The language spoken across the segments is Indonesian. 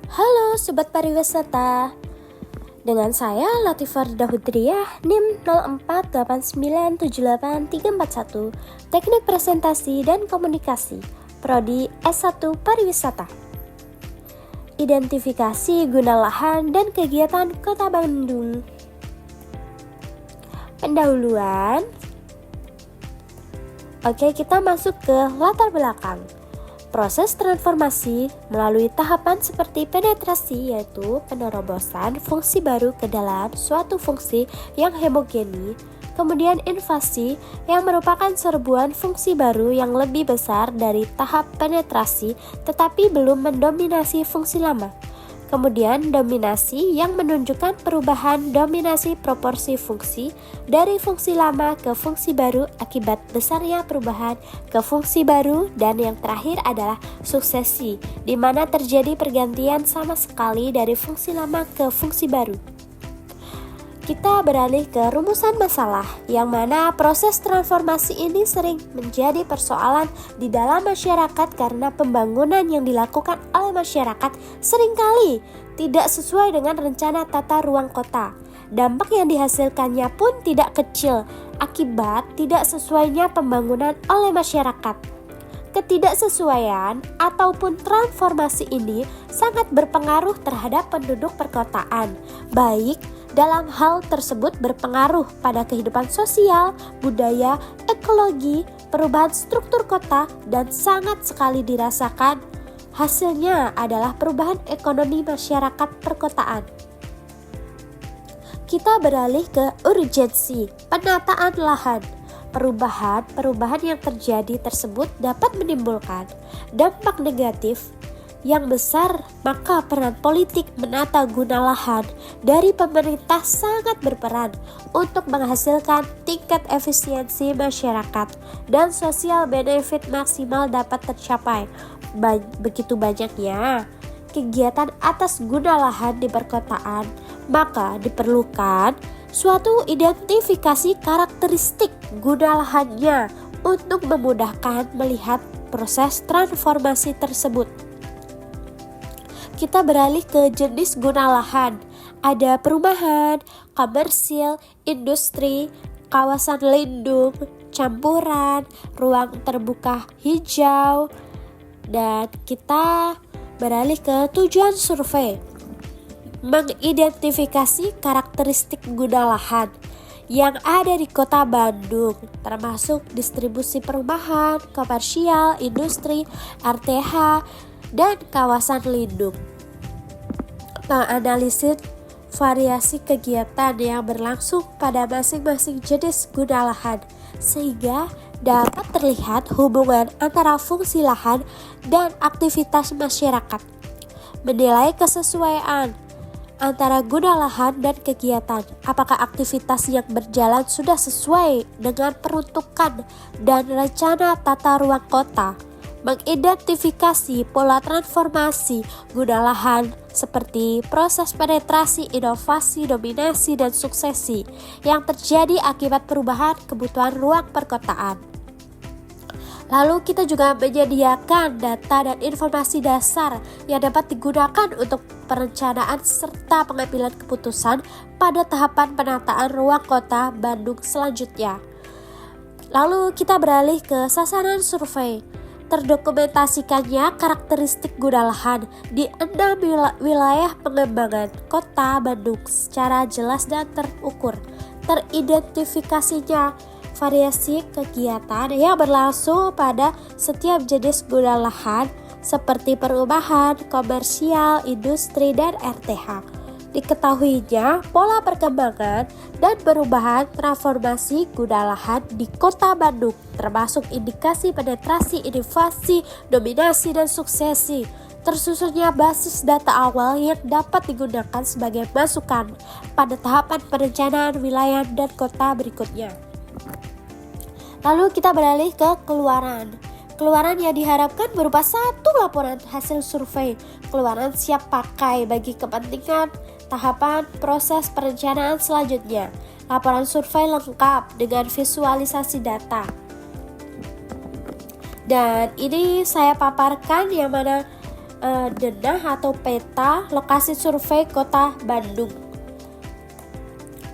Halo Sobat Pariwisata, dengan saya Latifah Dahudriyah, NIM 04897831, Teknik Presentasi dan Komunikasi, Prodi S1 Pariwisata. Identifikasi guna lahan dan kegiatan Kota Bandung. Pendahuluan. Oke, kita masuk ke latar belakang. Proses transformasi melalui tahapan seperti penetrasi, yaitu penerobosan fungsi baru ke dalam suatu fungsi yang homogeni, kemudian invasi yang merupakan serbuan fungsi baru yang lebih besar dari tahap penetrasi tetapi belum mendominasi fungsi lama. Kemudian dominasi yang menunjukkan perubahan dominasi proporsi fungsi dari fungsi lama ke fungsi baru akibat besarnya perubahan ke fungsi baru, dan yang terakhir adalah suksesi, di mana terjadi pergantian sama sekali dari fungsi lama ke fungsi baru. Kita beralih ke rumusan masalah, yang mana proses transformasi ini sering menjadi persoalan di dalam masyarakat karena pembangunan yang dilakukan oleh masyarakat seringkali tidak sesuai dengan rencana tata ruang kota. Dampak yang dihasilkannya pun tidak kecil akibat tidak sesuainya pembangunan oleh masyarakat. Ketidaksesuaian ataupun transformasi ini sangat berpengaruh terhadap penduduk perkotaan, baik dalam hal tersebut berpengaruh pada kehidupan sosial, budaya, ekologi, perubahan struktur kota, dan sangat sekali dirasakan hasilnya adalah perubahan ekonomi masyarakat perkotaan. Kita beralih ke urgensi penataan lahan. Perubahan yang terjadi tersebut dapat menimbulkan dampak negatif yang besar, maka peran politik menata guna lahan dari pemerintah sangat berperan untuk menghasilkan tingkat efisiensi masyarakat dan sosial benefit maksimal dapat tercapai. Begitu banyaknya kegiatan atas guna lahan di perkotaan, maka diperlukan suatu identifikasi karakteristik guna lahannya untuk memudahkan melihat proses transformasi tersebut. Kita beralih ke jenis guna lahan. Ada perumahan, komersil, industri, kawasan lindung, campuran, ruang terbuka hijau. Dan kita beralih ke tujuan survei. Mengidentifikasi karakteristik guna lahan yang ada di Kota Bandung, termasuk distribusi perumahan, komersial, industri, RTH, dan kawasan lindung. Menganalisis variasi kegiatan yang berlangsung pada masing-masing jenis guna lahan, sehingga dapat terlihat hubungan antara fungsi lahan dan aktivitas masyarakat. Menilai kesesuaian antara guna lahan dan kegiatan, apakah aktivitas yang berjalan sudah sesuai dengan peruntukan dan rencana tata ruang kota. Mengidentifikasi pola transformasi guna lahan seperti proses penetrasi, inovasi, dominasi, dan suksesi yang terjadi akibat perubahan kebutuhan ruang perkotaan. Lalu kita juga menyediakan data dan informasi dasar yang dapat digunakan untuk perencanaan serta pengambilan keputusan pada tahapan penataan ruang kota Bandung selanjutnya. Lalu kita beralih ke sasaran survei. Terdokumentasikannya karakteristik guna lahan di 6 wilayah pengembangan kota Bandung secara jelas dan terukur. Teridentifikasinya variasi kegiatan yang berlangsung pada setiap jenis guna lahan seperti perumahan, komersial, industri, dan RTH. Diketahuinya pola perkembangan dan perubahan transformasi guna lahan di Kota Bandung, termasuk indikasi penetrasi, inovasi, dominasi, dan suksesi. Tersusunnya basis data awal yang dapat digunakan sebagai masukan pada tahapan perencanaan wilayah dan kota berikutnya. Lalu kita beralih ke keluaran. Keluaran yang diharapkan berupa satu laporan hasil survei. Keluaran siap pakai bagi kepentingan tahapan proses perencanaan selanjutnya. Laporan survei lengkap dengan visualisasi data. Dan ini saya paparkan yang mana denah atau peta lokasi survei Kota Bandung.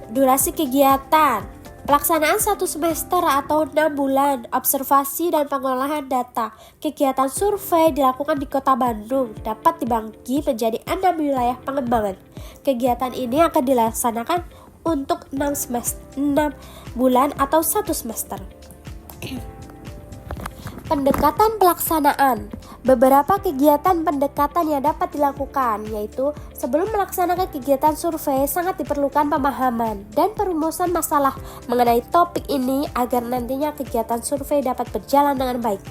Durasi kegiatan pelaksanaan 1 semester atau 6 bulan, observasi dan pengolahan data. Kegiatan survei dilakukan di Kota Bandung, dapat dibagi menjadi 6 wilayah pengembangan. Kegiatan ini akan dilaksanakan untuk 6 bulan atau 1 semester. Pendekatan pelaksanaan. Beberapa kegiatan pendekatan yang dapat dilakukan, yaitu sebelum melaksanakan kegiatan survei sangat diperlukan pemahaman dan perumusan masalah mengenai topik ini agar nantinya kegiatan survei dapat berjalan dengan baik.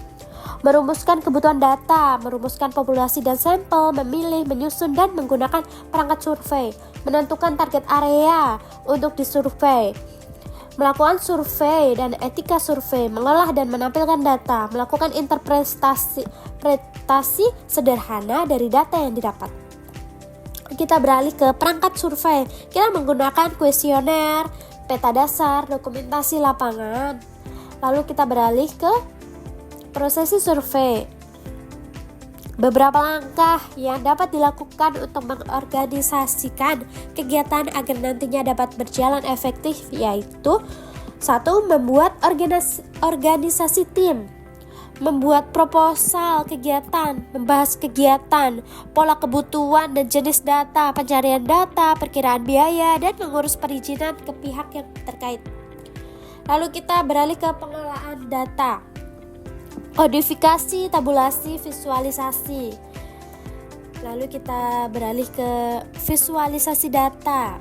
Merumuskan kebutuhan data, merumuskan populasi dan sampel, memilih, menyusun dan menggunakan perangkat survei, menentukan target area untuk disurvei, melakukan survei dan etika survei, mengolah dan menampilkan data, melakukan interpretasi sederhana dari data yang didapat. Kita beralih ke perangkat survei. Kita menggunakan kuesioner, peta dasar, dokumentasi lapangan. Lalu kita beralih ke prosesi survei. Beberapa langkah yang dapat dilakukan untuk mengorganisasikan kegiatan agar nantinya dapat berjalan efektif, yaitu 1. Membuat organisasi tim, membuat proposal kegiatan, membahas kegiatan, pola kebutuhan dan jenis data, pencarian data, perkiraan biaya, dan mengurus perizinan ke pihak yang terkait. Lalu kita beralih ke pengolahan data. Kodifikasi, tabulasi, visualisasi. Lalu kita beralih ke visualisasi data.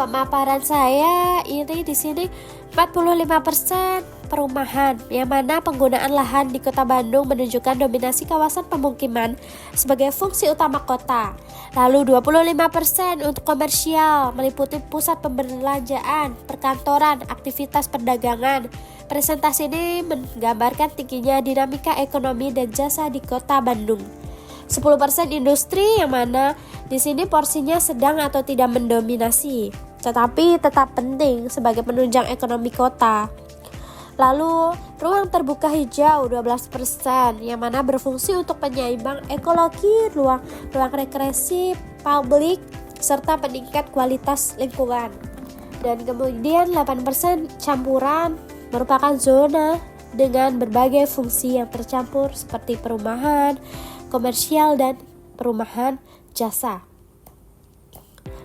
Pemaparan saya ini di sini 45% perumahan, yang mana penggunaan lahan di Kota Bandung menunjukkan dominasi kawasan pemukiman sebagai fungsi utama kota. Lalu 25% untuk komersial, meliputi pusat perbelanjaan, perkantoran, aktivitas perdagangan. Presentasi ini menggambarkan tingginya dinamika ekonomi dan jasa di Kota Bandung. 10% industri, yang mana di sini porsinya sedang atau tidak mendominasi, tetapi tetap penting sebagai penunjang ekonomi kota. Lalu ruang terbuka hijau 12%, yang mana berfungsi untuk penyeimbang ekologi, ruang rekreasi publik serta peningkat kualitas lingkungan. Dan kemudian 8% campuran, merupakan zona dengan berbagai fungsi yang tercampur seperti perumahan, komersial, dan perumahan jasa.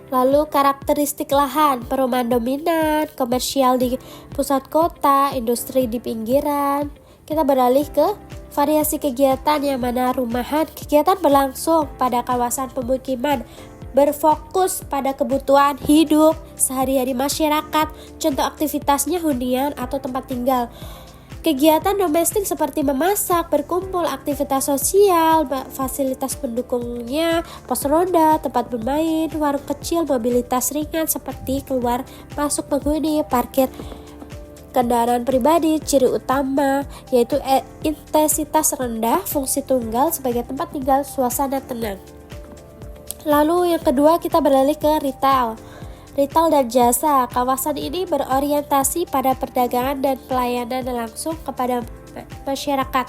Lalu karakteristik lahan, perumahan dominan, komersial di pusat kota, industri di pinggiran. Kita beralih ke variasi kegiatan, yang mana rumahan kegiatan berlangsung pada kawasan pemukiman, berfokus pada kebutuhan hidup sehari-hari masyarakat, contoh aktivitasnya hunian atau tempat tinggal. Kegiatan domestik seperti memasak, berkumpul, aktivitas sosial, fasilitas pendukungnya, pos ronda, tempat bermain, warung kecil, mobilitas ringan seperti keluar masuk penghuni, parkir kendaraan pribadi. Ciri utama yaitu intensitas rendah, fungsi tunggal sebagai tempat tinggal, suasana tenang. Lalu yang kedua kita beralih ke retail dan jasa. Kawasan ini berorientasi pada perdagangan dan pelayanan langsung kepada masyarakat.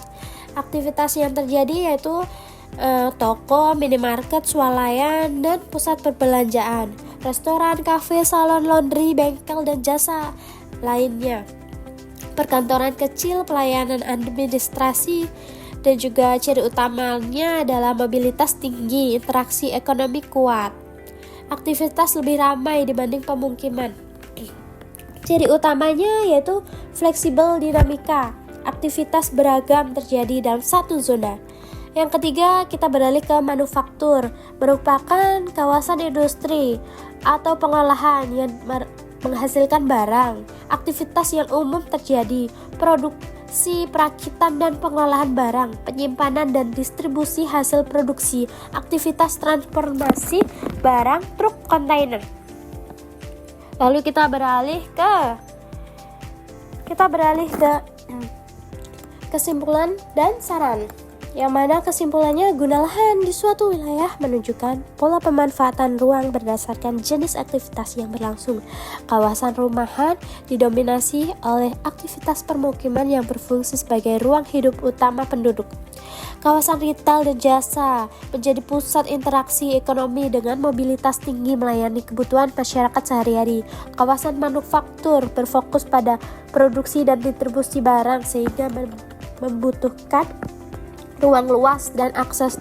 Aktivitas yang terjadi yaitu toko, minimarket, swalayan, dan pusat perbelanjaan, restoran, kafe, salon, laundry, bengkel, dan jasa lainnya. Perkantoran kecil, pelayanan administrasi, dan juga ciri utamanya adalah mobilitas tinggi, interaksi ekonomi kuat. Aktivitas lebih ramai dibanding pemukiman. Ciri utamanya yaitu fleksibel dinamika, aktivitas beragam terjadi dalam satu zona. Yang ketiga, kita beralih ke manufaktur, merupakan kawasan industri atau pengolahan yang menghasilkan barang. Aktivitas yang umum terjadi, produksi, perakitan dan pengolahan barang, penyimpanan dan distribusi hasil produksi, aktivitas transformasi barang, truk, kontainer. Lalu kita beralih ke kesimpulan dan saran. yang mana kesimpulannya guna lahan di suatu wilayah menunjukkan pola pemanfaatan ruang berdasarkan jenis aktivitas yang berlangsung. Kawasan rumahan didominasi oleh aktivitas permukiman yang berfungsi sebagai ruang hidup utama penduduk. Kawasan retail dan jasa menjadi pusat interaksi ekonomi dengan mobilitas tinggi melayani kebutuhan masyarakat sehari-hari. Kawasan manufaktur berfokus pada produksi dan distribusi barang sehingga membutuhkan ruang luas dan akses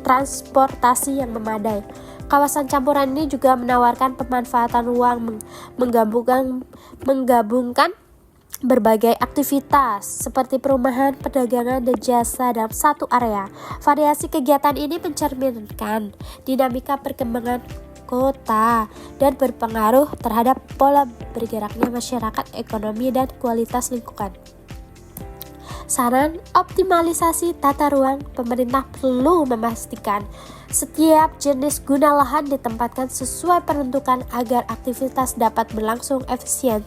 transportasi yang memadai. Kawasan campuran ini juga menawarkan pemanfaatan ruang menggabungkan berbagai aktivitas seperti perumahan, perdagangan, dan jasa dalam satu area. Variasi kegiatan ini mencerminkan dinamika perkembangan kota dan berpengaruh terhadap pola bergeraknya masyarakat, ekonomi, dan kualitas lingkungan. Saran optimalisasi tata ruang, pemerintah perlu memastikan setiap jenis guna lahan ditempatkan sesuai peruntukan agar aktivitas dapat berlangsung efisien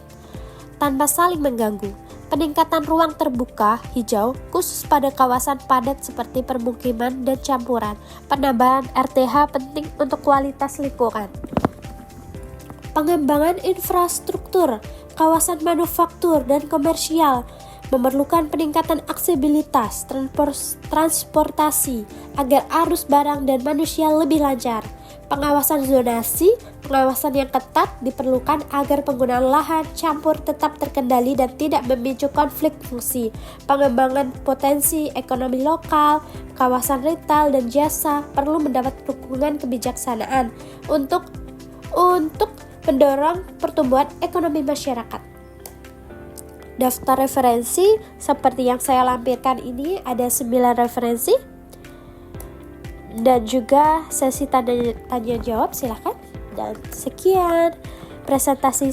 tanpa saling mengganggu. Peningkatan ruang terbuka hijau khusus pada kawasan padat seperti permukiman dan campuran. Penambahan RTH penting untuk kualitas lingkungan. Pengembangan infrastruktur, kawasan manufaktur dan komersial memerlukan peningkatan aksesibilitas transportasi agar arus barang dan manusia lebih lancar. Pengawasan zonasi, pengawasan yang ketat diperlukan agar penggunaan lahan campur tetap terkendali dan tidak memicu konflik fungsi. Pengembangan potensi ekonomi lokal, kawasan retail dan jasa perlu mendapat dukungan kebijaksanaan untuk mendorong pertumbuhan ekonomi masyarakat. Daftar referensi seperti yang saya lampirkan ini ada 9 referensi. Dan juga sesi tanya jawab, silakan. Dan sekian presentasi